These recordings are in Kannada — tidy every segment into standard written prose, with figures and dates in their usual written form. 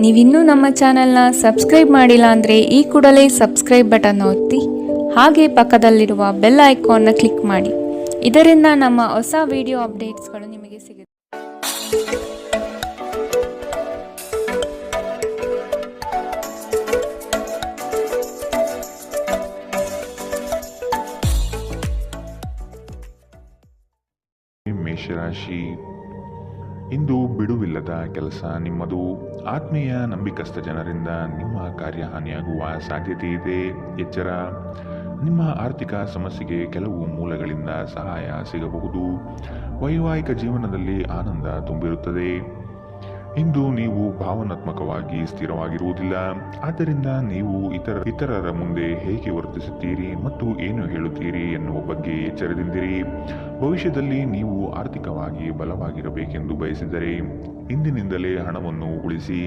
ನೀವಿನ್ನೂ ನಮ್ಮ ಚಾನೆಲ್ನ ಸಬ್ಸ್ಕ್ರೈಬ್ ಮಾಡಿಲ್ಲ ಅಂದರೆ ಈ ಕೂಡಲೇ ಸಬ್ಸ್ಕ್ರೈಬ್ ಬಟನ್ ಒತ್ತಿ ಹಾಗೆ ಪಕ್ಕದಲ್ಲಿರುವ ಬೆಲ್ ಐಕಾನ್ನ ಕ್ಲಿಕ್ ಮಾಡಿ. ಇದರಿಂದ ನಮ್ಮ ಹೊಸ ವಿಡಿಯೋ ಅಪ್ಡೇಟ್ಸ್ಗಳು ನಿಮಗೆ ಸಿಗುತ್ತೆ. ಮೇಷರಾಶಿ, ಇಂದು ಬಿಡುವಿಲ್ಲದ ಕೆಲಸ ನಿಮ್ಮದು. ಆತ್ಮೀಯ ನಂಬಿಕಸ್ಥ ಜನರಿಂದ ನಿಮ್ಮ ಕಾರ್ಯಹಾನಿಯಾಗುವ ಸಾಧ್ಯತೆ ಇದೆ. ಎಚ್ಚರ. ನಿಮ್ಮ ಆರ್ಥಿಕ ಸಮಸ್ಯೆಗೆ ಕೆಲವು ಮೂಲಗಳಿಂದ ಸಹಾಯ ಸಿಗಬಹುದು. ವೈವಾಹಿಕ ಜೀವನದಲ್ಲಿ ಆನಂದ ತುಂಬಿರುತ್ತದೆ. ಇಂದು ನೀವು ಭಾವನಾತ್ಮಕವಾಗಿ ಸ್ಥಿರವಾಗಿರುವುದಿಲ್ಲ. ಆದ್ದರಿಂದ ನೀವು ಇತರರ ಮುಂದೆ ಹೇಗೆ ವರ್ತಿಸುತ್ತೀರಿ ಮತ್ತು ಏನು ಹೇಳುತ್ತೀರಿ ಎನ್ನುವ ಬಗ್ಗೆ ಎಚ್ಚರದಿಂದಿರಿ. ಭವಿಷ್ಯದಲ್ಲಿ ನೀವು ಆರ್ಥಿಕವಾಗಿ ಬಲವಾಗಿರಬೇಕೆಂದು ಬಯಸಿದರೆ ಇಂದಿನಿಂದಲೇ ಹಣವನ್ನು ಉಳಿಸಿ.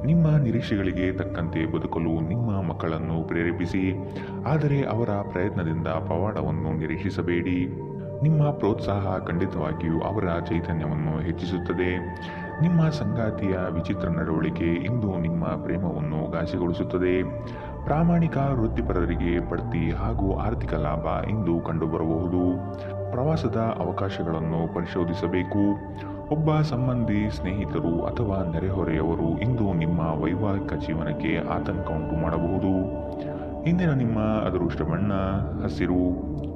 ನಿಮ್ಮ ನಿರೀಕ್ಷೆಗಳಿಗೆ ತಕ್ಕಂತೆ ಬದುಕಲು ನಿಮ್ಮ ಮಕ್ಕಳನ್ನು ಪ್ರೇರೇಪಿಸಿ, ಆದರೆ ಅವರ ಪ್ರಯತ್ನದಿಂದ ಪವಾಡವನ್ನು ನಿರೀಕ್ಷಿಸಬೇಡಿ. ನಿಮ್ಮ ಪ್ರೋತ್ಸಾಹ ಖಂಡಿತವಾಗಿಯೂ ಅವರ ಚೈತನ್ಯವನ್ನು ಹೆಚ್ಚಿಸುತ್ತದೆ. ನಿಮ್ಮ ಸಂಗಾತಿಯ ವಿಚಿತ್ರ ನಡವಳಿಕೆ ಇಂದು ನಿಮ್ಮ ಪ್ರೇಮವನ್ನು ಘಾಸಿಗೊಳಿಸುತ್ತದೆ. ಪ್ರಾಮಾಣಿಕ ವೃತ್ತಿಪರರಿಗೆ ಬಡ್ತಿ ಹಾಗೂ ಆರ್ಥಿಕ ಲಾಭ ಇಂದು ಕಂಡುಬರಬಹುದು. ಪ್ರವಾಸದ ಅವಕಾಶಗಳನ್ನು ಪರಿಶೋಧಿಸಬೇಕು. ಒಬ್ಬ ಸಂಬಂಧಿ, ಸ್ನೇಹಿತರು ಅಥವಾ ನೆರೆಹೊರೆಯವರು ಇಂದು ನಿಮ್ಮ ವೈವಾಹಿಕ ಜೀವನಕ್ಕೆ ಆತಂಕ ಉಂಟು ಮಾಡಬಹುದು. ಇಂದಿನ ನಿಮ್ಮ ಅದೃಷ್ಟ ಬಣ್ಣ ಹಸಿರು.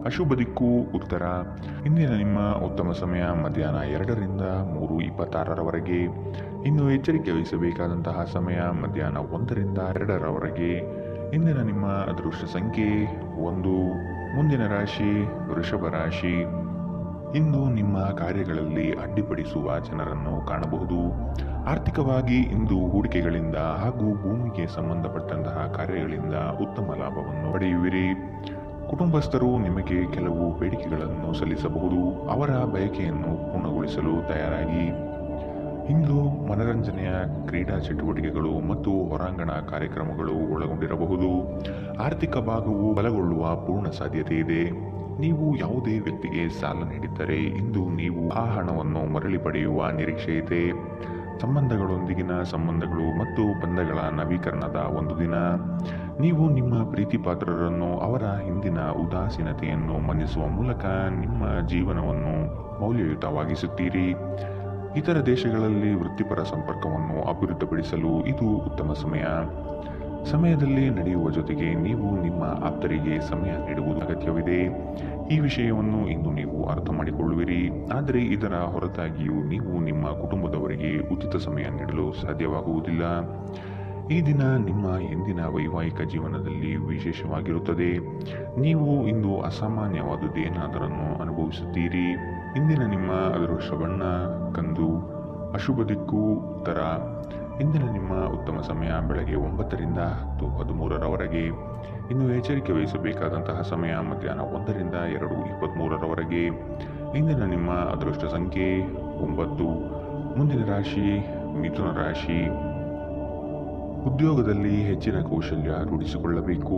ಅಶುಭ ದಿಕ್ಕು ಉತ್ತರ. ಇಂದಿನ ನಿಮ್ಮ ಉತ್ತಮ ಸಮಯ ಮಧ್ಯಾಹ್ನ 2ರಿಂದ 3:26ರವರೆಗೆ. ಇನ್ನು ಎಚ್ಚರಿಕೆ ವಹಿಸಬೇಕಾದಂತಹ ಸಮಯ ಮಧ್ಯಾಹ್ನ 1ರಿಂದ 2ರವರೆಗೆ. ಇಂದಿನ ನಿಮ್ಮ ಅದೃಷ್ಟ ಸಂಖ್ಯೆ 1. ಮುಂದಿನ ರಾಶಿ ವೃಷಭ ರಾಶಿ. ಇಂದು ನಿಮ್ಮ ಕಾರ್ಯಗಳಲ್ಲಿ ಅಡ್ಡಿಪಡಿಸುವ ಜನರನ್ನು ಕಾಣಬಹುದು. ಆರ್ಥಿಕವಾಗಿ ಇಂದು ಹೂಡಿಕೆಗಳಿಂದ ಹಾಗೂ ಭೂಮಿಗೆ ಸಂಬಂಧಪಟ್ಟಂತಹ ಕಾರ್ಯಗಳಿಂದ ಉತ್ತಮ ಲಾಭವನ್ನು ಪಡೆಯುವಿರಿ. ಕುಟುಂಬಸ್ಥರು ನಿಮಗೆ ಕೆಲವು ಬೇಡಿಕೆಗಳನ್ನು ಸಲ್ಲಿಸಬಹುದು. ಅವರ ಬಯಕೆಯನ್ನು ಪೂರ್ಣಗೊಳಿಸಲು ತಯಾರಾಗಿ. ಇಂದು ಮನರಂಜನೆಯ ಕ್ರೀಡಾ ಚಟುವಟಿಕೆಗಳು ಮತ್ತು ಹೊರಾಂಗಣ ಕಾರ್ಯಕ್ರಮಗಳು ಒಳಗೊಂಡಿರಬಹುದು. ಆರ್ಥಿಕ ಭಾಗವು ಬಲಗೊಳ್ಳುವ ಪೂರ್ಣ ಸಾಧ್ಯತೆ ಇದೆ. ನೀವು ಯಾವುದೇ ವ್ಯಕ್ತಿಗೆ ಸಾಲ ನೀಡಿದ್ದರೆ ಇಂದು ನೀವು ಆ ಹಣವನ್ನು ಮರಳಿ ಪಡೆಯುವ ನಿರೀಕ್ಷೆ ಇದೆ. ಸಂಬಂಧಗಳೊಂದಿಗಿನ ಸಂಬಂಧಗಳು ಮತ್ತು ಬಂಧಗಳ ನವೀಕರಣದ ಒಂದು ದಿನ. ನೀವು ನಿಮ್ಮ ಪ್ರೀತಿಪಾತ್ರರನ್ನು ಅವರ ಹಿಂದಿನ ಉದಾಸೀನತೆಯನ್ನು ಮನ್ನಿಸುವ ಮೂಲಕ ನಿಮ್ಮ ಜೀವನವನ್ನು ಮೌಲ್ಯಯುತವಾಗಿಸುತ್ತೀರಿ. ಇತರ ದೇಶಗಳಲ್ಲಿ ವೃತ್ತಿಪರ ಸಂಪರ್ಕವನ್ನು ಅಭಿವೃದ್ಧಿಪಡಿಸಲು ಇದು ಉತ್ತಮ ಸಮಯದಲ್ಲಿ ನಡೆಯುವ ಜೊತೆಗೆ ನೀವು ನಿಮ್ಮ ಆಪ್ತರಿಗೆ ಸಮಯ ನೀಡುವುದು ಅಗತ್ಯವಿದೆ. ಈ ವಿಷಯವನ್ನು ಇಂದು ನೀವು ಅರ್ಥ ಮಾಡಿಕೊಳ್ಳುವಿರಿ. ಆದರೆ ಇದರ ಹೊರತಾಗಿಯೂ ನೀವು ನಿಮ್ಮ ಕುಟುಂಬದವರಿಗೆ ಉಚಿತ ಸಮಯ ನೀಡಲು ಸಾಧ್ಯವಾಗುವುದಿಲ್ಲ. ಈ ದಿನ ನಿಮ್ಮ ಎಂದಿನ ವೈವಾಹಿಕ ಜೀವನದಲ್ಲಿ ವಿಶೇಷವಾಗಿರುತ್ತದೆ. ನೀವು ಇಂದು ಅಸಾಮಾನ್ಯವಾದುದೇನಾದರನ್ನು ಅನುಭವಿಸುತ್ತೀರಿ. ಇಂದಿನ ನಿಮ್ಮ ಅದೃಷ್ಟ ಬಣ್ಣ ಕಂದು. ಅಶುಭ ದಿಕ್ಕು ಉತ್ತರ. ಇಂದಿನ ನಿಮ್ಮ ಉತ್ತಮ ಸಮಯ ಬೆಳಗ್ಗೆ 9ರಿಂದ 10:13ರವರೆಗೆ. ಇನ್ನು ಎಚ್ಚರಿಕೆ ವಹಿಸಬೇಕಾದಂತಹ ಸಮಯ ಮಧ್ಯಾಹ್ನ 1ರಿಂದ 2:23ರವರೆಗೆ. ಇಂದಿನ ನಿಮ್ಮ ಅದೃಷ್ಟ ಸಂಖ್ಯೆ 9. ಮುಂದಿನ ರಾಶಿ ಮಿಥುನ ರಾಶಿ. ಉದ್ಯೋಗದಲ್ಲಿ ಹೆಚ್ಚಿನ ಕೌಶಲ್ಯ ರೂಢಿಸಿಕೊಳ್ಳಬೇಕು.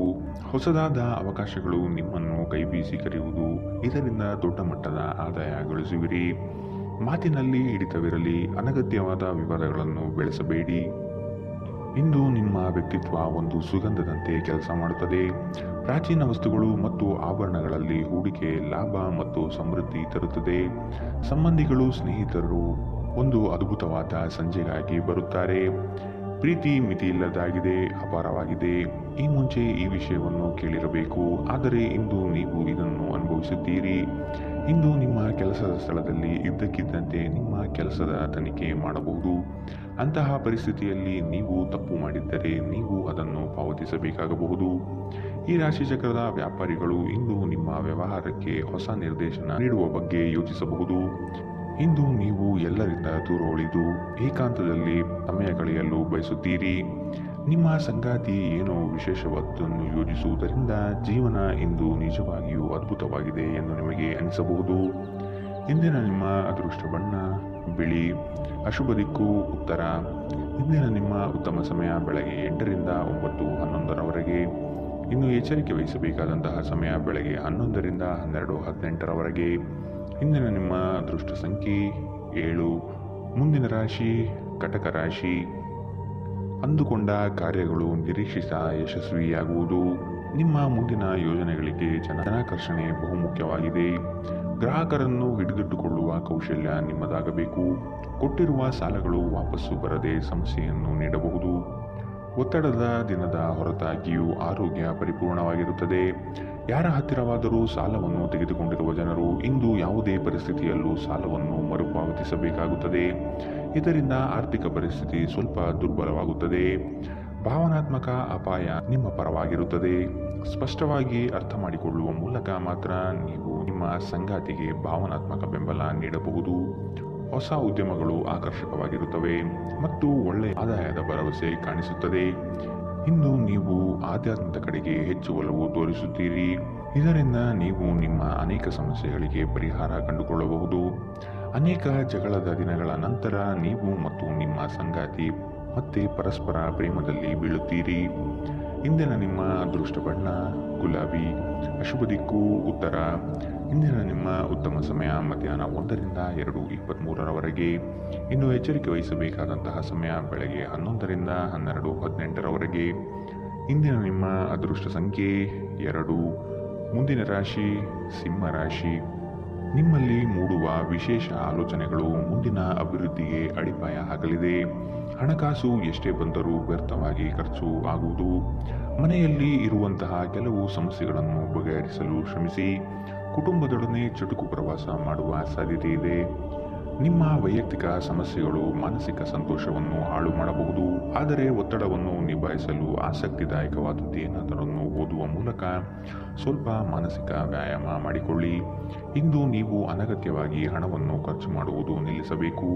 ಹೊಸದಾದ ಅವಕಾಶಗಳು ನಿಮ್ಮನ್ನು ಕೈಬೀಸಿ ಕರೆಯುವುದು. ಇದರಿಂದ ದೊಡ್ಡ ಮಟ್ಟದ ಆದಾಯ ಗಳಿಸುವಿರಿ. ಮಾತಿನಲ್ಲಿ ಹಿಡಿತವಿರಲಿ. ಅನಗತ್ಯವಾದ ವಿವಾದಗಳನ್ನು ಬೆಳೆಸಬೇಡಿ. ಇಂದು ನಿಮ್ಮ ವ್ಯಕ್ತಿತ್ವ ಒಂದು ಸುಗಂಧದಂತೆ ಕೆಲಸ ಮಾಡುತ್ತದೆ. ಪ್ರಾಚೀನ ವಸ್ತುಗಳು ಮತ್ತು ಆಭರಣಗಳಲ್ಲಿ ಹೂಡಿಕೆ ಲಾಭ ಮತ್ತು ಸಮೃದ್ಧಿ ತರುತ್ತದೆ. ಸಂಬಂಧಿಗಳು, ಸ್ನೇಹಿತರು ಒಂದು ಅದ್ಭುತವಾದ ಸಂಜೆಗಾಗಿ ಬರುತ್ತಾರೆ. ಪ್ರೀತಿ ಮಿತಿಯಿಲ್ಲದಾಗಿದೆ, ಅಪಾರವಾಗಿದೆ. ಈ ಮುಂಚೆ ಈ ವಿಷಯವನ್ನು ಕೇಳಿರಬೇಕು, ಆದರೆ ಇಂದು ನೀವು ಇದನ್ನು ಅನುಭವಿಸುತ್ತೀರಿ. ಇಂದು ನಿಮ್ಮ ಕೆಲಸದ ಸ್ಥಳದಲ್ಲಿ ಇದ್ದಕ್ಕಿದ್ದಂತೆ ನಿಮ್ಮ ಕೆಲಸದ ತನಿಖೆ ಮಾಡಬಹುದು. ಅಂತಹ ಪರಿಸ್ಥಿತಿಯಲ್ಲಿ ನೀವು ತಪ್ಪು ಮಾಡಿದ್ದರೆ ನೀವು ಅದನ್ನು ಪಾವತಿಸಬೇಕಾಗಬಹುದು. ಈ ರಾಶಿ ಚಕ್ರದ ವ್ಯಾಪಾರಿಗಳು ಇಂದು ನಿಮ್ಮ ವ್ಯವಹಾರಕ್ಕೆ ಹೊಸ ನಿರ್ದೇಶನ ನೀಡುವ ಬಗ್ಗೆ ಯೋಚಿಸಬಹುದು. ಇಂದು ನೀವು ಎಲ್ಲರಿಂದ ದೂರ ಉಳಿದು ಏಕಾಂತದಲ್ಲಿ ಸಮಯ ಕಳೆಯಲು ಬಯಸುತ್ತೀರಿ. ನಿಮ್ಮ ಸಂಗಾತಿ ಏನೋ ವಿಶೇಷವಾದನ್ನು ಯೋಜಿಸುವುದರಿಂದ ಜೀವನ ಇಂದು ನಿಜವಾಗಿಯೂ ಅದ್ಭುತವಾಗಿದೆ ಎಂದು ನಿಮಗೆ ಅನಿಸಬಹುದು. ಇಂದಿನ ನಿಮ್ಮ ಅದೃಷ್ಟ ಬಣ್ಣ ಬಿಳಿ. ಅಶುಭ ದಿಕ್ಕು ಉತ್ತರ. ಇಂದಿನ ನಿಮ್ಮ ಉತ್ತಮ ಸಮಯ ಬೆಳಗ್ಗೆ 8ರಿಂದ 9:11ರವರೆಗೆ. ಇನ್ನು ಎಚ್ಚರಿಕೆ ವಹಿಸಬೇಕಾದಂತಹ ಸಮಯ ಬೆಳಗ್ಗೆ 11ರಿಂದ 12:18ರವರೆಗೆ. ಇಂದಿನ ನಿಮ್ಮ ಅದೃಷ್ಟ ಸಂಖ್ಯೆ 7. ಮುಂದಿನ ರಾಶಿ ಕಟಕ ರಾಶಿ. ಅಂದುಕೊಂಡ ಕಾರ್ಯಗಳು ನಿರೀಕ್ಷಿತ ಯಶಸ್ವಿಯಾಗುವುದು. ನಿಮ್ಮ ಮುಂದಿನ ಯೋಜನೆಗಳಿಗೆ ಜನಾಕರ್ಷಣೆ ಬಹುಮುಖ್ಯವಾಗಿದೆ. ಗ್ರಾಹಕರನ್ನು ಹಿಡಿದಿಟ್ಟುಕೊಳ್ಳುವ ಕೌಶಲ್ಯ ನಿಮ್ಮದಾಗಬೇಕು. ಕೊಟ್ಟಿರುವ ಸಾಲಗಳು ವಾಪಸ್ಸು ಬರದೆ ಸಮಸ್ಯೆಯನ್ನು ನೀಡಬಹುದು. ಒತ್ತಡದ ದಿನದ ಹೊರತಾಗಿಯೂ ಆರೋಗ್ಯ ಪರಿಪೂರ್ಣವಾಗಿರುತ್ತದೆ. ಯಾರ ಹತ್ತಿರವಾದರೂ ಸಾಲವನ್ನು ತೆಗೆದುಕೊಂಡಿರುವ ಜನರು ಇಂದು ಯಾವುದೇ ಪರಿಸ್ಥಿತಿಯಲ್ಲೂ ಸಾಲವನ್ನು ಮರುಪಾವತಿಸಬೇಕಾಗುತ್ತದೆ. ಇದರಿಂದ ಆರ್ಥಿಕ ಪರಿಸ್ಥಿತಿ ಸ್ವಲ್ಪ ದುರ್ಬಲವಾಗುತ್ತದೆ. ಭಾವನಾತ್ಮಕ ಅಪಾಯ ನಿಮ್ಮ ಪರವಾಗಿರುತ್ತದೆ. ಸ್ಪಷ್ಟವಾಗಿ ಅರ್ಥ ಮಾಡಿಕೊಳ್ಳುವ ಮೂಲಕ ಮಾತ್ರ ನೀವು ನಿಮ್ಮ ಸಂಗಾತಿಗೆ ಭಾವನಾತ್ಮಕ ಬೆಂಬಲ ನೀಡಬಹುದು. ಹೊಸ ಉದ್ಯಮಗಳು ಆಕರ್ಷಕವಾಗಿರುತ್ತವೆ ಮತ್ತು ಒಳ್ಳೆಯ ಆದಾಯದ ಭರವಸೆ ಕಾಣಿಸುತ್ತದೆ. ಇಂದು ನೀವು ಆಧ್ಯಾತ್ಮದ ಕಡೆಗೆ ಹೆಚ್ಚು ಒಲವು ತೋರಿಸುತ್ತೀರಿ. ಇದರಿಂದ ನೀವು ನಿಮ್ಮ ಅನೇಕ ಸಮಸ್ಯೆಗಳಿಗೆ ಪರಿಹಾರ ಕಂಡುಕೊಳ್ಳಬಹುದು. ಅನೇಕ ಜಗಳದ ದಿನಗಳ ನಂತರ ನೀವು ಮತ್ತು ನಿಮ್ಮ ಸಂಗಾತಿ ಮತ್ತೆ ಪರಸ್ಪರ ಪ್ರೇಮದಲ್ಲಿ ಬೀಳುತ್ತೀರಿ. ಇಂದಿನ ನಿಮ್ಮ ಅದೃಷ್ಟ ಬಣ್ಣ ಗುಲಾಬಿ. ಅಶುಭ ದಿಕ್ಕು ಉತ್ತರ. ಇಂದಿನ ನಿಮ್ಮ ಉತ್ತಮ ಸಮಯ ಮಧ್ಯಾಹ್ನ 1ರಿಂದ 2:23 ಇನ್ನು ಎಚ್ಚರಿಕೆ ವಹಿಸಬೇಕಾದಂತಹ ಸಮಯ ಬೆಳಗ್ಗೆ 11ರಿಂದ 12:18 ಇಂದಿನ ನಿಮ್ಮ ಅದೃಷ್ಟ ಸಂಖ್ಯೆ 2. ಮುಂದಿನ ರಾಶಿ ಸಿಂಹ ರಾಶಿ. ನಿಮ್ಮಲ್ಲಿ ಮೂಡುವ ವಿಶೇಷ ಆಲೋಚನೆಗಳು ಮುಂದಿನ ಅಭಿವೃದ್ಧಿಗೆ ಅಡಿಪಾಯ ಹಾಕಲಿದೆ. ಹಣಕಾಸು ಎಷ್ಟೇ ಬಂದರೂ ವ್ಯರ್ಥವಾಗಿ ಖರ್ಚು ಆಗುವುದು. ಮನೆಯಲ್ಲಿ ಇರುವಂತಹ ಕೆಲವು ಸಮಸ್ಯೆಗಳನ್ನು ಬಗೆಹರಿಸಲು ಶ್ರಮಿಸಿ. ಕುಟುಂಬದೊಡನೆ ಚುಟುಕು ಪ್ರವಾಸ ಮಾಡುವ ಸಾಧ್ಯತೆ ಇದೆ. ನಿಮ್ಮ ವೈಯಕ್ತಿಕ ಸಮಸ್ಯೆಗಳು ಮಾನಸಿಕ ಸಂತೋಷವನ್ನು ಹಾಳು ಮಾಡಬಹುದು. ಆದರೆ ಒತ್ತಡವನ್ನು ನಿಭಾಯಿಸಲು ಆಸಕ್ತಿದಾಯಕವಾದದ್ದೇನಾದರನ್ನು ಓದುವ ಮೂಲಕ ಸ್ವಲ್ಪ ಮಾನಸಿಕ ವ್ಯಾಯಾಮ ಮಾಡಿಕೊಳ್ಳಿ. ಇಂದು ನೀವು ಅನಗತ್ಯವಾಗಿ ಹಣವನ್ನು ಖರ್ಚು ಮಾಡುವುದು ನಿಲ್ಲಿಸಬೇಕು.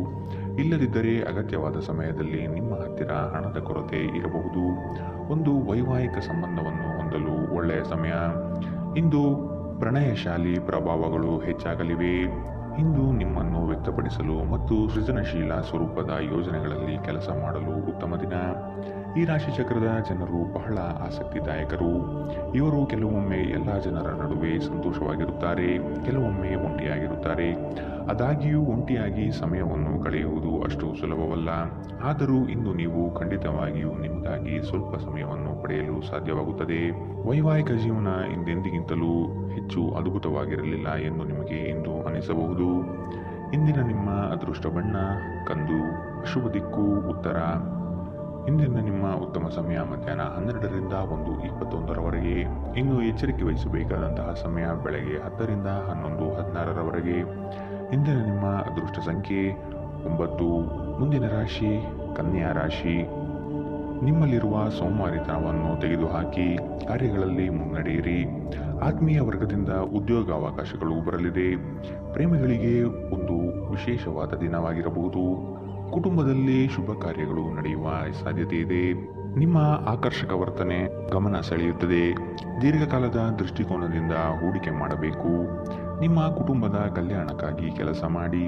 ಇಲ್ಲದಿದ್ದರೆ ಅಗತ್ಯವಾದ ಸಮಯದಲ್ಲಿ ನಿಮ್ಮ ಹತ್ತಿರ ಹಣದ ಕೊರತೆ ಇರಬಹುದು. ಒಂದು ವೈವಾಹಿಕ ಸಂಬಂಧವನ್ನು ಹೊಂದಲು ಒಳ್ಳೆಯ ಸಮಯ. ಇಂದು ಪ್ರಣಯಶಾಲಿ ಪ್ರಭಾವಗಳು ಹೆಚ್ಚಾಗಲಿವೆ. ಇಂದು ನಿಮ್ಮನ್ನು ವ್ಯಕ್ತಪಡಿಸಲು ಮತ್ತು ಸೃಜನಶೀಲ ಸ್ವರೂಪದ ಯೋಜನೆಗಳಲ್ಲಿ ಕೆಲಸ ಮಾಡಲು ಉತ್ತಮ ದಿನ. ಈ ರಾಶಿ ಚಕ್ರದ ಜನರು ಬಹಳ ಆಸಕ್ತಿದಾಯಕರು. ಇವರು ಕೆಲವೊಮ್ಮೆ ಎಲ್ಲ ಜನರ ನಡುವೆ ಸಂತೋಷವಾಗಿರುತ್ತಾರೆ, ಕೆಲವೊಮ್ಮೆ ಒಂಟಿಯಾಗಿರುತ್ತಾರೆ. ಆದಾಗ್ಯೂ ಒಂಟಿಯಾಗಿ ಸಮಯವನ್ನು ಕಳೆಯುವುದು ಅಷ್ಟು ಸುಲಭವಲ್ಲ. ಆದರೂ ಇಂದು ನೀವು ಖಂಡಿತವಾಗಿಯೂ ನಿಮಗಾಗಿ ಸ್ವಲ್ಪ ಸಮಯವನ್ನು ಪಡೆಯಲು ಸಾಧ್ಯವಾಗುತ್ತದೆ. ವೈವಾಹಿಕ ಜೀವನ ಹಿಂದೆಂದಿಗಿಂತಲೂ ಹೆಚ್ಚು ಅದ್ಭುತವಾಗಿರಲಿಲ್ಲ ಎಂದು ನಿಮಗೆ ಇಂದು ಅನಿಸಬಹುದು. ಇಂದಿನ ನಿಮ್ಮ ಅದೃಷ್ಟ ಬಣ್ಣ ಕಂದು. ಅಶುಭ ದಿಕ್ಕು ಉತ್ತರ. ಇಂದಿನ ನಿಮ್ಮ ಉತ್ತಮ ಸಮಯ ಮಧ್ಯಾಹ್ನ 12ರಿಂದ 1:21 ಇನ್ನು ಎಚ್ಚರಿಕೆ ವಹಿಸಬೇಕಾದಂತಹ ಸಮಯ ಬೆಳಗ್ಗೆ 10ರಿಂದ 11:16 ಇಂದಿನ ನಿಮ್ಮ ಅದೃಷ್ಟ ಸಂಖ್ಯೆ 9. ಮುಂದಿನ ರಾಶಿ ಕನ್ಯಾ ರಾಶಿ. ನಿಮ್ಮಲ್ಲಿರುವ ಸೋಮಾರಿತನವನ್ನು ತೆಗೆದುಹಾಕಿ ಕಾರ್ಯಗಳಲ್ಲಿ ಮುನ್ನಡೆಯಿರಿ. ಆತ್ಮೀಯ ವರ್ಗದಿಂದ ಉದ್ಯೋಗಾವಕಾಶಗಳು ಬರಲಿದೆ. ಪ್ರೇಮಿಗಳಿಗೆ ಒಂದು ವಿಶೇಷವಾದ ದಿನವಾಗಿರಬಹುದು. ಕುಟುಂಬದಲ್ಲಿ ಶುಭ ಕಾರ್ಯಗಳು ನಡೆಯುವ ಸಾಧ್ಯತೆ ಇದೆ. ನಿಮ್ಮ ಆಕರ್ಷಕ ವರ್ತನೆ ಗಮನ ಸೆಳೆಯುತ್ತದೆ. ದೀರ್ಘಕಾಲದ ದೃಷ್ಟಿಕೋನದಿಂದ ಹೂಡಿಕೆ ಮಾಡಬೇಕು. ನಿಮ್ಮ ಕುಟುಂಬದ ಕಲ್ಯಾಣಕ್ಕಾಗಿ ಕೆಲಸ ಮಾಡಿ.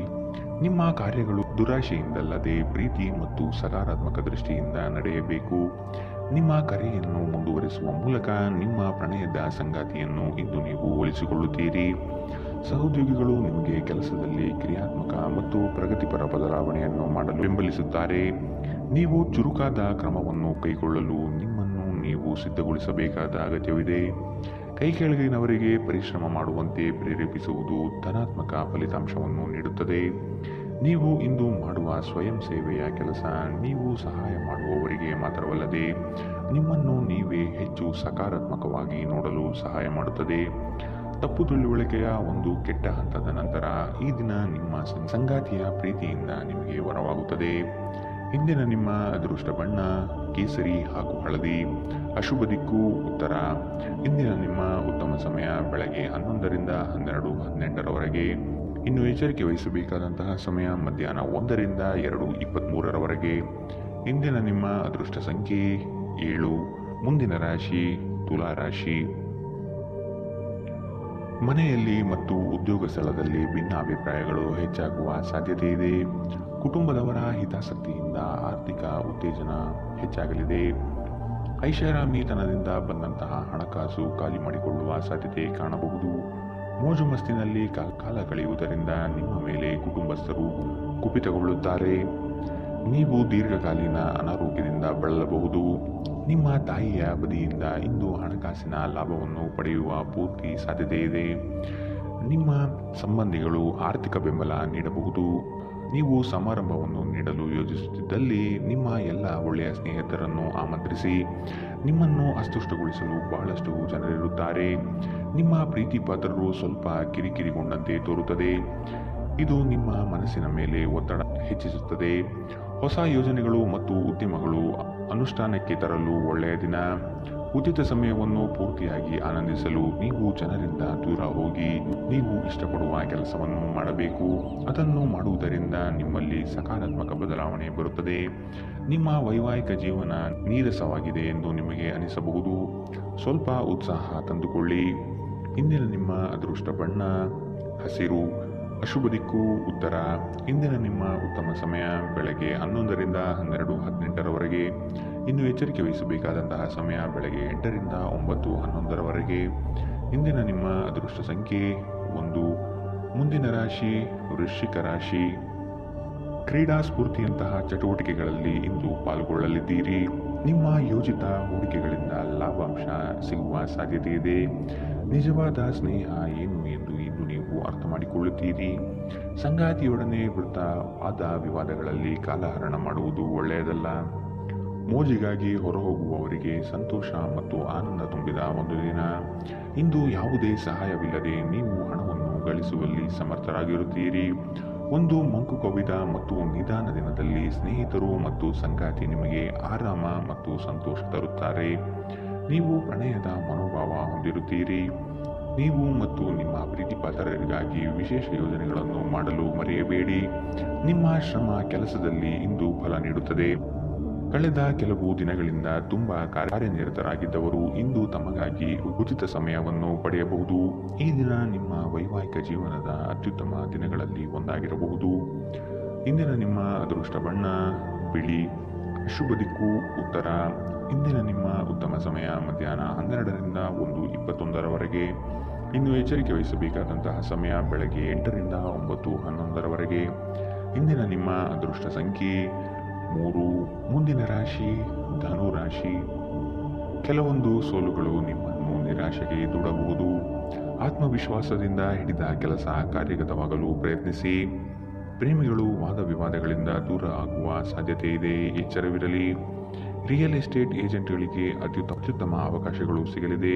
ನಿಮ್ಮ ಕಾರ್ಯಗಳು ದುರಾಶೆಯಿಂದಲ್ಲದೆ ಪ್ರೀತಿ ಮತ್ತು ಸಕಾರಾತ್ಮಕ ದೃಷ್ಟಿಯಿಂದ ನಡೆಯಬೇಕು. ನಿಮ್ಮ ಕರೆಯನ್ನು ಮುಂದುವರಿಸುವ ಮೂಲಕ ನಿಮ್ಮ ಪ್ರಣಯದ ಸಂಗಾತಿಯನ್ನು ಇಂದು ನೀವು ಒಲಿಸಿಕೊಳ್ಳುತ್ತೀರಿ. ಸಹೋದ್ಯೋಗಿಗಳು ನಿಮಗೆ ಕೆಲಸದಲ್ಲಿ ಕ್ರಿಯಾತ್ಮಕ ಮತ್ತು ಪ್ರಗತಿಪರ ಬದಲಾವಣೆಯನ್ನು ಮಾಡಲು ಬೆಂಬಲಿಸುತ್ತಾರೆ. ನೀವು ಚುರುಕಾದ ಕ್ರಮವನ್ನು ಕೈಗೊಳ್ಳಲು ನಿಮ್ಮನ್ನು ನೀವು ಸಿದ್ಧಗೊಳಿಸಬೇಕಾದ ಅಗತ್ಯವಿದೆ. ಕೈಕೆಳಗಿನವರಿಗೆ ಪರಿಶ್ರಮ ಮಾಡುವಂತೆ ಪ್ರೇರೇಪಿಸುವುದು ಧನಾತ್ಮಕ ಫಲಿತಾಂಶವನ್ನು ನೀಡುತ್ತದೆ. ನೀವು ಇಂದು ಮಾಡುವ ಸ್ವಯಂ ಸೇವೆಯ ಕೆಲಸ ನೀವು ಸಹಾಯ ಮಾಡುವವರಿಗೆ ಮಾತ್ರವಲ್ಲದೆ ನಿಮ್ಮನ್ನು ನೀವೇ ಹೆಚ್ಚು ಸಕಾರಾತ್ಮಕವಾಗಿ ನೋಡಲು ಸಹಾಯ ಮಾಡುತ್ತದೆ. ತಪ್ಪು ತಿಳುವಳಿಕೆಯ ಒಂದು ಕೆಟ್ಟ ಹಂತದ ನಂತರ ಈ ದಿನ ನಿಮ್ಮ ಸಂಗಾತಿಯ ಪ್ರೀತಿಯಿಂದ ನಿಮಗೆ ವರವಾಗುತ್ತದೆ. ಇಂದಿನ ನಿಮ್ಮ ಅದೃಷ್ಟ ಬಣ್ಣ ಕೇಸರಿ ಹಾಗೂ ಹಳದಿ. ಅಶುಭ ದಿಕ್ಕು ಉತ್ತರ. ಇಂದಿನ ನಿಮ್ಮ ಉತ್ತಮ ಸಮಯ ಬೆಳಗ್ಗೆ 11ರಿಂದ 12:18 ಇನ್ನು ಎಚ್ಚರಿಕೆ ವಹಿಸಬೇಕಾದಂತಹ ಸಮಯ ಮಧ್ಯಾಹ್ನ 1ರಿಂದ 2:23 ಇಂದಿನ ನಿಮ್ಮ ಅದೃಷ್ಟ ಸಂಖ್ಯೆ 7. ಮುಂದಿನ ರಾಶಿ ತುಲಾ ರಾಶಿ. ಮನೆಯಲ್ಲಿ ಮತ್ತು ಉದ್ಯೋಗ ಸ್ಥಳದಲ್ಲಿ ಭಿನ್ನಾಭಿಪ್ರಾಯಗಳು ಹೆಚ್ಚಾಗುವ ಸಾಧ್ಯತೆ ಇದೆ. ಕುಟುಂಬದವರ ಹಿತಾಸಕ್ತಿಯಿಂದ ಆರ್ಥಿಕ ಉತ್ತೇಜನ ಹೆಚ್ಚಾಗಲಿದೆ. ಐಷಾರಾಮಿತನದಿಂದ ಬಂದಂತಹ ಹಣಕಾಸು ಖಾಲಿ ಮಾಡಿಕೊಳ್ಳುವ ಸಾಧ್ಯತೆ ಕಾಣಬಹುದು. ಮೋಜು ಮಸ್ತಿನಲ್ಲಿ ಕಾಲ ಕಳೆಯುವುದರಿಂದ ನಿಮ್ಮ ಮೇಲೆ ಕುಟುಂಬಸ್ಥರು ಕುಪಿತಗೊಳ್ಳುತ್ತಾರೆ. ನೀವು ದೀರ್ಘಕಾಲೀನ ಅನಾರೋಗ್ಯದಿಂದ ಬಳಲಬಹುದು. ನಿಮ್ಮ ತಾಯಿಯ ಬದಿಯಿಂದ ಇಂದು ಹಣಕಾಸಿನ ಲಾಭವನ್ನು ಪಡೆಯುವ ಪೂರ್ತಿ ಸಾಧ್ಯತೆ ಇದೆ. ನಿಮ್ಮ ಸಂಬಂಧಿಗಳು ಆರ್ಥಿಕ ಬೆಂಬಲ ನೀಡಬಹುದು. ನೀವು ಸಮಾರಂಭವನ್ನು ನೀಡಲು ಯೋಜಿಸುತ್ತಿದ್ದಲ್ಲಿ ನಿಮ್ಮ ಎಲ್ಲ ಒಳ್ಳೆಯ ಸ್ನೇಹಿತರನ್ನು ಆಮಂತ್ರಿಸಿ. ನಿಮ್ಮನ್ನು ಅಸ್ಪಷ್ಟಗೊಳಿಸಲು ಬಹಳಷ್ಟು ಜನರಿರುತ್ತಾರೆ. ನಿಮ್ಮ ಪ್ರೀತಿ ಪಾತ್ರರು ಸ್ವಲ್ಪ ಕಿರಿಕಿರಿಗೊಂಡಂತೆ ತೋರುತ್ತದೆ. ಇದು ನಿಮ್ಮ ಮನಸ್ಸಿನ ಮೇಲೆ ಒತ್ತಡ ಹೆಚ್ಚಿಸುತ್ತದೆ. ಹೊಸ ಯೋಜನೆಗಳು ಮತ್ತು ಉದ್ಯಮಗಳು ಅನುಷ್ಠಾನಕ್ಕೆ ತರಲು ಒಳ್ಳೆಯ ದಿನ. ಉಚಿತ ಸಮಯವನ್ನು ಪೂರ್ತಿಯಾಗಿ ಆನಂದಿಸಲು ನೀವು ಜನರಿಂದ ದೂರ ಹೋಗಿ ನೀವು ಇಷ್ಟಪಡುವ ಕೆಲಸವನ್ನು ಮಾಡಬೇಕು. ಅದನ್ನು ಮಾಡುವುದರಿಂದ ನಿಮ್ಮಲ್ಲಿ ಸಕಾರಾತ್ಮಕ ಬದಲಾವಣೆ ಬರುತ್ತದೆ. ನಿಮ್ಮ ವೈವಾಹಿಕ ಜೀವನ ನೀರಸವಾಗಿದೆ ಎಂದು ನಿಮಗೆ ಅನಿಸಬಹುದು. ಸ್ವಲ್ಪ ಉತ್ಸಾಹ ತಂದುಕೊಳ್ಳಿ. ಇಂದಿನ ನಿಮ್ಮ ಅದೃಷ್ಟ ಬಣ್ಣ ಹಸಿರು. ಅಶುಭ ದಿಕ್ಕು ಉತ್ತರ. ಇಂದಿನ ನಿಮ್ಮ ಉತ್ತಮ ಸಮಯ ಬೆಳಗ್ಗೆ 11 ರಿಂದ 12:18ರವರೆಗೆ. ಇನ್ನು ಎಚ್ಚರಿಕೆ ವಹಿಸಬೇಕಾದಂತಹ ಸಮಯ ಬೆಳಗ್ಗೆ 8 ರಿಂದ 9:11ರವರೆಗೆ. ಇಂದಿನ ನಿಮ್ಮ ಅದೃಷ್ಟ ಸಂಖ್ಯೆ 1. ಮುಂದಿನ ರಾಶಿ ವೃಶ್ಚಿಕ ರಾಶಿ. ಕ್ರೀಡಾ ಸ್ಫೂರ್ತಿಯಂತಹ ಚಟುವಟಿಕೆಗಳಲ್ಲಿ ಇಂದು ಪಾಲ್ಗೊಳ್ಳಲಿದ್ದೀರಿ. ನಿಮ್ಮ ಯೋಜಿತ ಹೂಡಿಕೆಗಳಿಂದ ಲಾಭಾಂಶ ಸಿಗುವ ಸಾಧ್ಯತೆ ಇದೆ. ನಿಜವಾದ ಸ್ನೇಹ ಏನು ಎಂದು ಇಂದು ನೀವು ಅರ್ಥ ಮಾಡಿಕೊಳ್ಳುತ್ತೀರಿ. ಸಂಗಾತಿಯೊಡನೆ ವೃತ್ತವಾದ ವಿವಾದಗಳಲ್ಲಿ ಕಾಲಹರಣ ಮಾಡುವುದು ಒಳ್ಳೆಯದಲ್ಲ. ಮೋಜಿಗಾಗಿ ಹೊರಹೋಗುವವರಿಗೆ ಸಂತೋಷ ಮತ್ತು ಆನಂದ ತುಂಬಿದ ಒಂದು ದಿನ. ಇಂದು ಯಾವುದೇ ಸಹಾಯವಿಲ್ಲದೆ ನೀವು ಹಣವನ್ನು ಗಳಿಸುವಲ್ಲಿ ಸಮರ್ಥರಾಗಿರುತ್ತೀರಿ. ಒಂದು ಮಂಕು ಕವಿದ ಮತ್ತು ನಿಧಾನ ದಿನದಲ್ಲಿ ಸ್ನೇಹಿತರು ಮತ್ತು ಸಂಗಾತಿ ನಿಮಗೆ ಆರಾಮ ಮತ್ತು ಸಂತೋಷ ತರುತ್ತಾರೆ. ನೀವು ಪ್ರಣಯದ ಮನೋಭಾವ ಹೊಂದಿರುತ್ತೀರಿ. ನೀವು ಮತ್ತು ನಿಮ್ಮ ಪ್ರೀತಿಪಾತ್ರರಿಗಾಗಿ ವಿಶೇಷ ಯೋಜನೆಗಳನ್ನು ಮಾಡಲು ಮರೆಯಬೇಡಿ. ನಿಮ್ಮ ಶ್ರಮ ಕೆಲಸದಲ್ಲಿ ಇಂದು ಫಲ ನೀಡುತ್ತದೆ. ಕಳೆದ ಕೆಲವು ದಿನಗಳಿಂದ ತುಂಬಾ ಕಾರ್ಯನಿರತರಾಗಿದ್ದವರು ಇಂದು ತಮಗಾಗಿ ಉಚಿತ ಸಮಯವನ್ನು ಪಡೆಯಬಹುದು. ಈ ದಿನ ನಿಮ್ಮ ವೈವಾಹಿಕ ಜೀವನದ ಅತ್ಯುತ್ತಮ ದಿನಗಳಲ್ಲಿ ಒಂದಾಗಿರಬಹುದು. ಇಂದಿನ ನಿಮ್ಮ ಅದೃಷ್ಟ ಬಣ್ಣ ಬಿಳಿ. ಅಶುಭ ದಿಕ್ಕು ಉತ್ತರ. ಇಂದಿನ ನಿಮ್ಮ ಉತ್ತಮ ಸಮಯ ಮಧ್ಯಾಹ್ನ 12 ರಿಂದ 1:21ರವರೆಗೆ. ಇನ್ನು ಎಚ್ಚರಿಕೆ ವಹಿಸಬೇಕಾದಂತಹ ಸಮಯ ಬೆಳಗ್ಗೆ 8 ರಿಂದ 9:11ರವರೆಗೆ. ಇಂದಿನ ನಿಮ್ಮ ಅದೃಷ್ಟ ಸಂಖ್ಯೆ 3. ಮುಂದಿನ ರಾಶಿ ಧನು ರಾಶಿ. ಕೆಲವೊಂದು ಸೋಲುಗಳು ನಿಮ್ಮನ್ನು ನಿರಾಶೆಗೆ ದೂಡಬಹುದು. ಆತ್ಮವಿಶ್ವಾಸದಿಂದ ಹಿಡಿದ ಕೆಲಸ ಕಾರ್ಯಗತವಾಗಲು ಪ್ರಯತ್ನಿಸಿ. ಪ್ರೇಮಿಗಳು ವಾದ ವಿವಾದಗಳಿಂದ ದೂರ ಆಗುವ ಸಾಧ್ಯತೆ ಇದೆ. ಎಚ್ಚರವಿರಲಿ. ರಿಯಲ್ ಎಸ್ಟೇಟ್ ಏಜೆಂಟ್ಗಳಿಗೆ ಅತ್ಯುತ್ತಮ ಅವಕಾಶಗಳು ಸಿಗಲಿದೆ.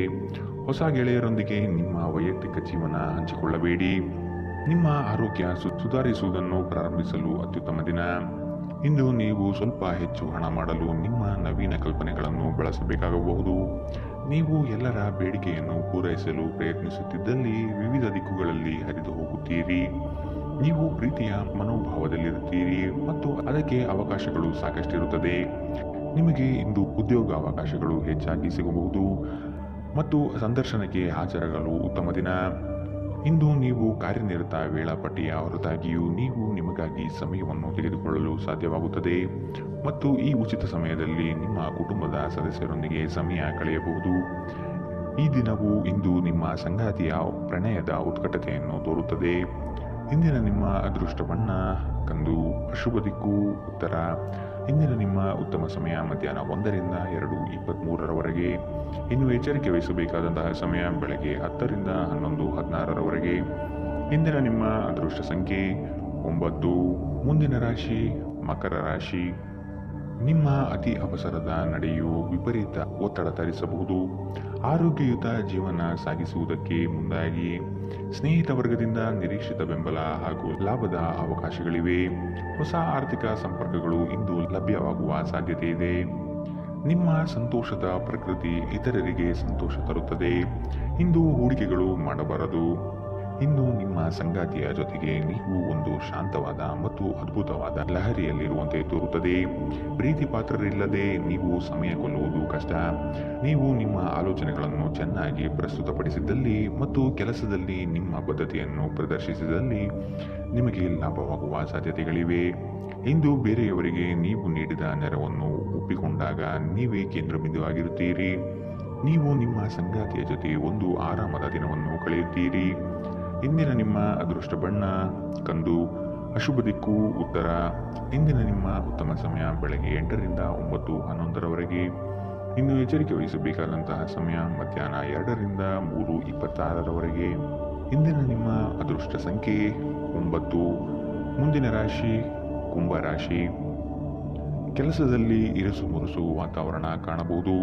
ಹೊಸ ಗೆಳೆಯರೊಂದಿಗೆ ನಿಮ್ಮ ವೈಯಕ್ತಿಕ ಜೀವನ ಹಂಚಿಕೊಳ್ಳಬೇಡಿ. ನಿಮ್ಮ ಆರೋಗ್ಯ ಸುಧಾರಿಸುವುದನ್ನು ಪ್ರಾರಂಭಿಸಲು ಅತ್ಯುತ್ತಮ ದಿನ. ಇಂದು ನೀವು ಸ್ವಲ್ಪ ಹೆಚ್ಚು ಹಣ ಮಾಡಲು ನಿಮ್ಮ ನವೀನ ಕಲ್ಪನೆಗಳನ್ನು ಬಳಸಬೇಕಾಗಬಹುದು. ನೀವು ಎಲ್ಲರ ಬೇಡಿಕೆಯನ್ನು ಪೂರೈಸಲು ಪ್ರಯತ್ನಿಸುತ್ತಿದ್ದಲ್ಲಿ ವಿವಿಧ ದಿಕ್ಕುಗಳಲ್ಲಿ ಹರಿದು ಹೋಗುತ್ತೀರಿ. ನೀವು ಪ್ರೀತಿಯ ಮನೋಭಾವದಲ್ಲಿರುತ್ತೀರಿ ಮತ್ತು ಅದಕ್ಕೆ ಅವಕಾಶಗಳು ಸಾಕಷ್ಟಿರುತ್ತದೆ. ನಿಮಗೆ ಇಂದು ಉದ್ಯೋಗಾವಕಾಶಗಳು ಹೆಚ್ಚಾಗಿ ಸಿಗಬಹುದು ಮತ್ತು ಸಂದರ್ಶನಕ್ಕೆ ಹಾಜರಾಗಲು ಉತ್ತಮ ದಿನ. ಇಂದು ನೀವು ಕಾರ್ಯನಿರತ ವೇಳಾಪಟ್ಟಿಯ ಹೊರತಾಗಿಯೂ ನೀವು ನಿಮಗಾಗಿ ಸಮಯವನ್ನು ತೆಗೆದುಕೊಳ್ಳಲು ಸಾಧ್ಯವಾಗುತ್ತದೆ ಮತ್ತು ಈ ಉಚಿತ ಸಮಯದಲ್ಲಿ ನಿಮ್ಮ ಕುಟುಂಬದ ಸದಸ್ಯರೊಂದಿಗೆ ಸಮಯ ಕಳೆಯಬಹುದು. ಈ ದಿನವು ಇಂದು ನಿಮ್ಮ ಸಂಗಾತಿಯ ಪ್ರಣಯದ ಉತ್ಕಟತೆಯನ್ನು ತೋರುತ್ತದೆ. ಇಂದಿನ ನಿಮ್ಮ ಅದೃಷ್ಟ ಬಣ್ಣ ಕಂದು. ಅಶುಭ ದಿಕ್ಕು ಉತ್ತರ. ಇಂದಿನ ನಿಮ್ಮ ಉತ್ತಮ ಸಮಯ ಮಧ್ಯಾಹ್ನ 1 ರಿಂದ 2:23ರವರೆಗೆ. ಇನ್ನು ಎಚ್ಚರಿಕೆ ವಹಿಸಬೇಕಾದಂತಹ ಸಮಯ ಬೆಳಗ್ಗೆ 10 ರಿಂದ 11:16ರವರೆಗೆ. ಇಂದಿನ ನಿಮ್ಮ ಅದೃಷ್ಟ ಸಂಖ್ಯೆ 9. ಮುಂದಿನ ರಾಶಿ ಮಕರ ರಾಶಿ. ನಿಮ್ಮ ಅತಿ ಅವಸರದ ನಡೆಯು ವಿಪರೀತ ಒತ್ತಡ ತರಿಸಬಹುದು. ಆರೋಗ್ಯಯುತ ಜೀವನ ಸಾಗಿಸುವುದಕ್ಕೆ ಮುಂದಾಗಿ. ಸ್ನೇಹಿತ ವರ್ಗದಿಂದ ನಿರೀಕ್ಷಿತ ಬೆಂಬಲ ಹಾಗೂ ಲಾಭದ ಅವಕಾಶಗಳಿವೆ. ಹೊಸ ಆರ್ಥಿಕ ಸಂಪರ್ಕಗಳು ಇಂದು ಲಭ್ಯವಾಗುವ ಸಾಧ್ಯತೆ ಇದೆ. ನಿಮ್ಮ ಸಂತೋಷದ ಪ್ರಕೃತಿ ಇತರರಿಗೆ ಸಂತೋಷ ತರುತ್ತದೆ. ಇಂದು ಹೂಡಿಕೆಗಳು ಮಾಡಬಾರದು. ಇನ್ನು ನಿಮ್ಮ ಸಂಗಾತಿಯ ಜೊತೆಗೆ ನೀವು ಒಂದು ಶಾಂತವಾದ ಮತ್ತು ಅದ್ಭುತವಾದ ಲಹರಿಯಲ್ಲಿರುವಂತೆ ತೋರುತ್ತದೆ. ಪ್ರೀತಿ ಪಾತ್ರರಿಲ್ಲದೆ ನೀವು ಸಮಯ ಕೊಲ್ಲುವುದು ಕಷ್ಟ. ನೀವು ನಿಮ್ಮ ಆಲೋಚನೆಗಳನ್ನು ಚೆನ್ನಾಗಿ ಪ್ರಸ್ತುತಪಡಿಸಿದಲ್ಲಿ ಮತ್ತು ಕೆಲಸದಲ್ಲಿ ನಿಮ್ಮ ಬದ್ಧತೆಯನ್ನು ಪ್ರದರ್ಶಿಸಿದಲ್ಲಿ ನಿಮಗೆ ಲಾಭವಾಗುವ ಸಾಧ್ಯತೆಗಳಿವೆ. ಇಂದು ಬೇರೆಯವರಿಗೆ ನೀವು ನೀಡಿದ ನೆರವನ್ನು ಒಪ್ಪಿಕೊಂಡಾಗ ನೀವೇ ಕೇಂದ್ರಬಿಂದುವಾಗಿರುತ್ತೀರಿ. ನೀವು ನಿಮ್ಮ ಸಂಗಾತಿಯ ಜೊತೆ ಒಂದು ಆರಾಮದ ದಿನವನ್ನು ಕಳೆಯುತ್ತೀರಿ. ಇಂದಿನ ನಿಮ್ಮ ಅದೃಷ್ಟ ಬಣ್ಣ ಕಂದು. ಅಶುಭ ದಿಕ್ಕು ಉತ್ತರ. ಇಂದಿನ ನಿಮ್ಮ ಉತ್ತಮ ಸಮಯ ಬೆಳಗ್ಗೆ 8ರಿಂದ 9:11ರವರೆಗೆ. ಇನ್ನು ಎಚ್ಚರಿಕೆ ವಹಿಸಬೇಕಾದಂತಹ ಸಮಯ ಮಧ್ಯಾಹ್ನ 2ರಿಂದ 3:26ರವರೆಗೆ. ಇಂದಿನ ನಿಮ್ಮ ಅದೃಷ್ಟ ಸಂಖ್ಯೆ 9. ಮುಂದಿನ ರಾಶಿ ಕುಂಭ ರಾಶಿ. ಕೆಲಸದಲ್ಲಿ ಇರುಸು ಮುರುಸು ವಾತಾವರಣ ಕಾಣಬಹುದು.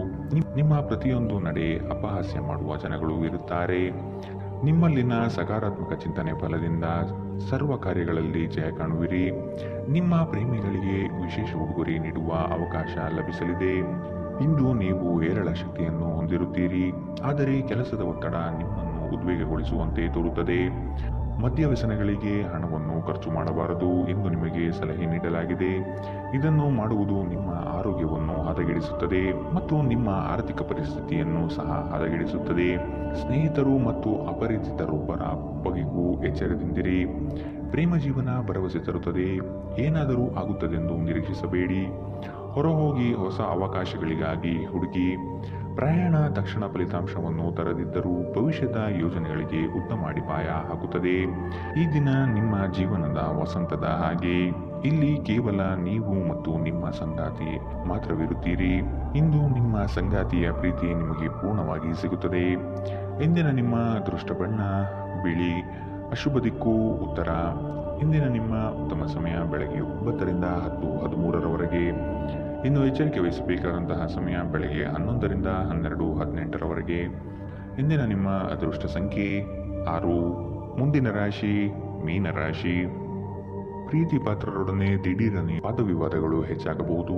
ನಿಮ್ಮ ಪ್ರತಿಯೊಂದು ನಡೆ ಅಪಹಾಸ್ಯ ಮಾಡುವ ಜನಗಳು ಇರುತ್ತಾರೆ. ನಿಮ್ಮಲ್ಲಿನ ಸಕಾರಾತ್ಮಕ ಚಿಂತನೆ ಫಲದಿಂದ ಸರ್ವ ಕಾರ್ಯಗಳಲ್ಲಿ ಜಯ ಕಾಣುವಿರಿ. ನಿಮ್ಮ ಪ್ರೇಮಿಗಳಿಗೆ ವಿಶೇಷ ಉಡುಗೊರೆ ನೀಡುವ ಅವಕಾಶ ಲಭಿಸಲಿದೆ. ಇಂದು ನೀವು ಹೇರಳ ಶಕ್ತಿಯನ್ನು ಹೊಂದಿರುತ್ತೀರಿ, ಆದರೆ ಕೆಲಸದ ಒತ್ತಡ ನಿಮ್ಮನ್ನು ಉದ್ವೇಗಗೊಳಿಸುವಂತೆ ತೋರುತ್ತದೆ. ಮದ್ಯ ವ್ಯಸನಗಳಿಗೆ ಹಣವನ್ನು ಖರ್ಚು ಮಾಡಬಾರದು ಎಂದು ನಿಮಗೆ ಸಲಹೆ ನೀಡಲಾಗಿದೆ. ಇದನ್ನು ಮಾಡುವುದು ನಿಮ್ಮ ಆರೋಗ್ಯವನ್ನು ಹದಗೆಡಿಸುತ್ತದೆ ಮತ್ತು ನಿಮ್ಮ ಆರ್ಥಿಕ ಪರಿಸ್ಥಿತಿಯನ್ನು ಸಹ ಹದಗೆಡಿಸುತ್ತದೆ. ಸ್ನೇಹಿತರು ಮತ್ತು ಅಪರಿಚಿತರೊಬ್ಬರ ಬಗೆಗೂ ಎಚ್ಚರದಿಂದಿರಿ. ಪ್ರೇಮ ಜೀವನ ಭರವಸೆ ತರುತ್ತದೆ. ಏನಾದರೂ ಆಗುತ್ತದೆಂದು ನಿರೀಕ್ಷಿಸಬೇಡಿ. ಹೊರಹೋಗಿ ಹೊಸ ಅವಕಾಶಗಳಿಗಾಗಿ ಹುಡುಕಿ. ಪ್ರಯಾಣ ತಕ್ಷಣ ಫಲಿತಾಂಶವನ್ನು ತರದಿದ್ದರೂ ಭವಿಷ್ಯದ ಯೋಜನೆಗಳಿಗೆ ಉತ್ತಮ ಅಡಿಪಾಯ ಹಾಕುತ್ತದೆ. ಈ ದಿನ ನಿಮ್ಮ ಜೀವನದ ವಸಂತದ ಹಾಗೆ. ಇಲ್ಲಿ ಕೇವಲ ನೀವು ಮತ್ತು ನಿಮ್ಮ ಸಂಗಾತಿ ಮಾತ್ರವಿರುತ್ತೀರಿ. ಇಂದು ನಿಮ್ಮ ಸಂಗಾತಿಯ ಪ್ರೀತಿ ನಿಮಗೆ ಪೂರ್ಣವಾಗಿ ಸಿಗುತ್ತದೆ. ಇಂದಿನ ನಿಮ್ಮ ಅದೃಷ್ಟ ಬಣ್ಣ ಬಿಳಿ. ಅಶುಭ ದಿಕ್ಕು ಉತ್ತರ. ಇಂದಿನ ನಿಮ್ಮ ಉತ್ತಮ ಸಮಯ ಬೆಳಗ್ಗೆ 9ರಿಂದ 10:13ರವರೆಗೆ. ಇನ್ನು ಎಚ್ಚರಿಕೆ ವಹಿಸಬೇಕಾದಂತಹ ಸಮಯ ಬೆಳಗ್ಗೆ 11ರಿಂದ 12:18ರವರೆಗೆ. ಇಂದಿನ ನಿಮ್ಮ ಅದೃಷ್ಟ ಸಂಖ್ಯೆ 6. ಮುಂದಿನ ರಾಶಿ ಮೀನರಾಶಿ. ಪ್ರೀತಿ ಪಾತ್ರರೊಡನೆ ದಿಢೀರನೆ ವಾದವಿವಾದಗಳು ಹೆಚ್ಚಾಗಬಹುದು.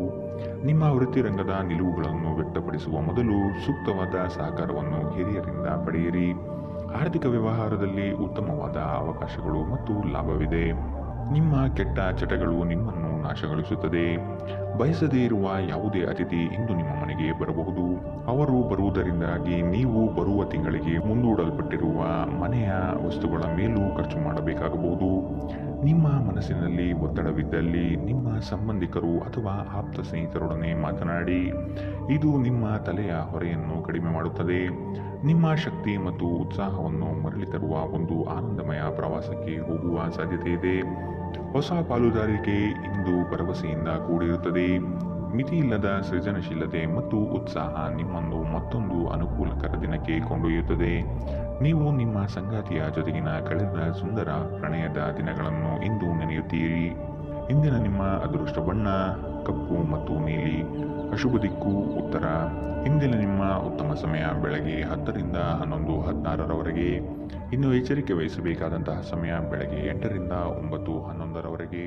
ನಿಮ್ಮ ವೃತ್ತಿರಂಗದ ನಿಲುವುಗಳನ್ನು ವ್ಯಕ್ತಪಡಿಸುವ ಮೊದಲು ಸೂಕ್ತವಾದ ಸಹಕಾರವನ್ನು ಹಿರಿಯರಿಂದ ಪಡೆಯಿರಿ. ಆರ್ಥಿಕ ವ್ಯವಹಾರದಲ್ಲಿ ಉತ್ತಮವಾದ ಅವಕಾಶಗಳು ಮತ್ತು ಲಾಭವಿದೆ. ನಿಮ್ಮ ಕೆಟ್ಟ ಚಟಗಳು ನಿಮ್ಮನ್ನು ನಾಶಗೊಳಿಸುತ್ತದೆ. ಬಯಸದೇ ಇರುವ ಯಾವುದೇ ಅತಿಥಿ ಇಂದು ನಿಮ್ಮ ಮನೆಗೆ ಬರಬಹುದು. ಅವರು ಬರುವುದರಿಂದಾಗಿ ನೀವು ಬರುವ ತಿಂಗಳಿಗೆ ಮುಂದೂಡಲ್ಪಟ್ಟಿರುವ ಮನೆಯ ವಸ್ತುಗಳ ಮೇಲೂ ಖರ್ಚು ಮಾಡಬೇಕಾಗಬಹುದು. ನಿಮ್ಮ ಮನಸ್ಸಿನಲ್ಲಿ ಒತ್ತಡವಿದ್ದಲ್ಲಿ ನಿಮ್ಮ ಸಂಬಂಧಿಕರು ಅಥವಾ ಆಪ್ತ ಸ್ನೇಹಿತರೊಡನೆ ಮಾತನಾಡಿ. ಇದು ನಿಮ್ಮ ತಲೆಯ ಹೊರೆಯನ್ನು ಕಡಿಮೆ ಮಾಡುತ್ತದೆ. ನಿಮ್ಮ ಶಕ್ತಿ ಮತ್ತು ಉತ್ಸಾಹವನ್ನು ಮರಳಿ ತರುವ ಒಂದು ಆನಂದಮಯ ಪ್ರವಾಸಕ್ಕೆ ಹೋಗುವ ಸಾಧ್ಯತೆ ಇದೆ. ಹೊಸ ಪಾಲುದಾರಿಕೆ ಇಂದು ಭರವಸೆಯಿಂದ ಕೂಡಿರುತ್ತದೆ. ಮಿತಿಯಿಲ್ಲದ ಸೃಜನಶೀಲತೆ ಮತ್ತು ಉತ್ಸಾಹ ನಿಮ್ಮನ್ನು ಮತ್ತೊಂದು ಅನುಕೂಲಕರ ದಿನಕ್ಕೆ ಕೊಂಡೊಯ್ಯುತ್ತದೆ. ನೀವು ನಿಮ್ಮ ಸಂಗಾತಿಯ ಜೊತೆಗಿನ ಕಳೆದ ಸುಂದರ ಪ್ರಣಯದ ದಿನಗಳನ್ನು ಇಂದು ನೆನೆಯುತ್ತೀರಿ. ಇಂದಿನ ನಿಮ್ಮ ಅದೃಷ್ಟ ಬಣ್ಣ ಕಪ್ಪು ಮತ್ತು ನೀಲಿ. ಅಶುಭ ದಿಕ್ಕು ಉತ್ತರ. ಇಂದಿನ ನಿಮ್ಮ ಉತ್ತಮ ಸಮಯ ಬೆಳಗ್ಗೆ 10ರಿಂದ 11:16ರವರೆಗೆ. ಇನ್ನು ಎಚ್ಚರಿಕೆ ವಹಿಸಬೇಕಾದಂತಹ ಸಮಯ ಬೆಳಗ್ಗೆ 8ರಿಂದ 9:11ರವರೆಗೆ.